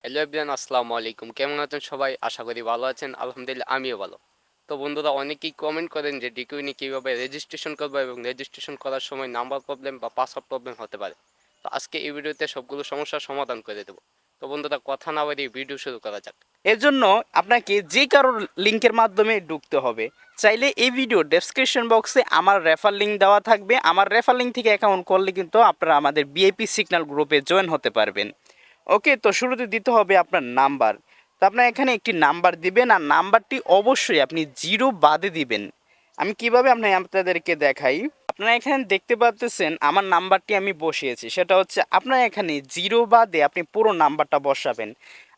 Hello everyone, আসসালামু আলাইকুম। কেমন আছেন সবাই? আশা করি ভালো আছেন। আলহামদুলিল্লাহ আমিও ভালো। তো বন্ধুরা, অনেকেই কমেন্ট করেন যে ডিকিউনি কিভাবে রেজিস্ট্রেশন করবো এবং রেজিস্ট্রেশন করার সময় নাম্বার প্রবলেম বা পাসওয়ার্ড প্রবলেম হতে পারে। তো আজকে এই ভিডিওতে সবগুলো সমস্যার সমাধান করে দেবো। তো বন্ধুরা, কথা না বাড়িয়ে ভিডিও শুরু করা যাক। এর জন্য আপনাকে যে কারোর লিঙ্কের মাধ্যমে ঢুকতে হবে। চাইলে এই ভিডিও ডেসক্রিপশন বক্সে আমার রেফার লিঙ্ক দেওয়া থাকবে। আমার রেফার লিঙ্ক থেকে অ্যাকাউন্ট করলে কিন্তু আপনারা আমাদের বিআইপি সিগন্যাল গ্রুপে জয়েন হতে পারবেন। ওকে, তো শুরুতে দিতে হবে আপনার নাম্বার। তো আপনার এখানে একটি নাম্বার দিবেন, আর নাম্বারটি অবশ্যই আপনি জিরো বাদে দিবেন। আমি কিভাবে আপনাদেরকে দেখাই। আপনারা এখানে দেখতে পাচ্ছেন আমার নাম্বারটি আমি বসিয়েছি, সেটা হচ্ছে আপনারা এখানে জিরো বাদে আপনি পুরো নাম্বারটা বসাবেন।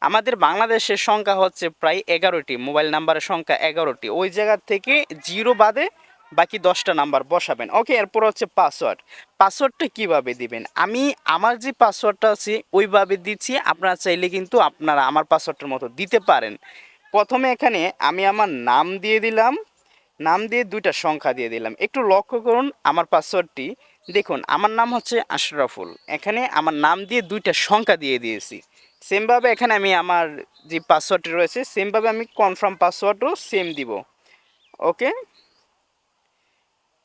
আমাদের বাংলাদেশের সংখ্যা হচ্ছে প্রায় 11টি, মোবাইল নাম্বারের সংখ্যা 11টি। ওই জায়গা থেকে জিরো বাদে বাকি 10টা নাম্বার বসাবেন। ওকে, এরপর হচ্ছে পাসওয়ার্ড। পাসওয়ার্ডটা কিভাবে দিবেন? আমি আমার যে পাসওয়ার্ডটা আছে ওইভাবে দিচ্ছি, আপনারা চাইলে কিন্তু আপনারা আমার পাসওয়ার্ডের মতো দিতে পারেন। প্রথমে এখানে আমি আমার নাম দিয়ে দিলাম, নাম দিয়ে দুইটা সংখ্যা দিয়ে দিলাম। একটু লক্ষ্য করুন আমার পাসওয়ার্ডটি, দেখুন আমার নাম হচ্ছে আশরাফুল, এখানে আমার নাম দিয়ে দুইটা সংখ্যা দিয়ে দিয়েছি। সেমভাবে এখানে আমি আমার যে পাসওয়ার্ডটি রয়েছে সেমভাবে আমি কনফার্ম পাসওয়ার্ডও সেম দিব। ওকে,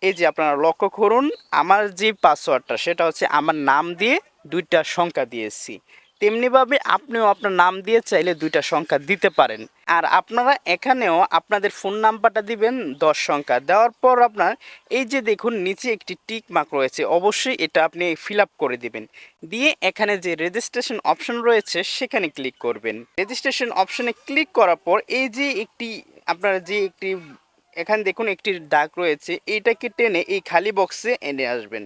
এই যে আপনারা লক্ষ্য করুন আমার যে পাসওয়ার্ডটা সেটা হচ্ছে আমার নাম দিয়ে দুইটা সংখ্যা দিয়েছি। তেমনিভাবে আপনিও আপনার নাম দিয়ে চাইলে দুইটা সংখ্যা দিতে পারেন। আর আপনারা এখানেও আপনাদের ফোন নাম্বারটা দিবেন 10 সংখ্যা। দেওয়ার পর আপনার এই যে দেখুন নিচে একটি টিক মার্ক রয়েছে, অবশ্যই এটা আপনি ফিল আপ করে দিবেন। দিয়ে এখানে যে রেজিস্ট্রেশন অপশন রয়েছে সেখানে ক্লিক করবেন। রেজিস্ট্রেশন অপশনে ক্লিক করার পর এই যে একটি আপনারা যে একটি এখানে দেখুন একটি দাগ রয়েছে, এইটাকে টেনে এই খালি বক্সে এনে আসবেন।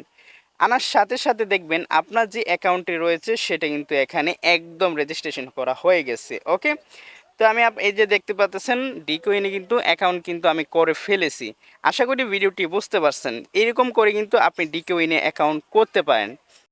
আনার সাথে সাথে দেখবেন আপনার যে অ্যাকাউন্টটি রয়েছে সেটা কিন্তু এখানে একদম রেজিস্ট্রেশন করা হয়ে গেছে। ওকে, তো আমি এই যে দেখতে পাচ্ছেন ডিকোইনে কিন্তু অ্যাকাউন্ট কিন্তু আমি করে ফেলেছি। আশা করি ভিডিওটি বুঝতে পারছেন। এরকম করে কিন্তু আপনি ডিকোইনে অ্যাকাউন্ট করতে পারেন।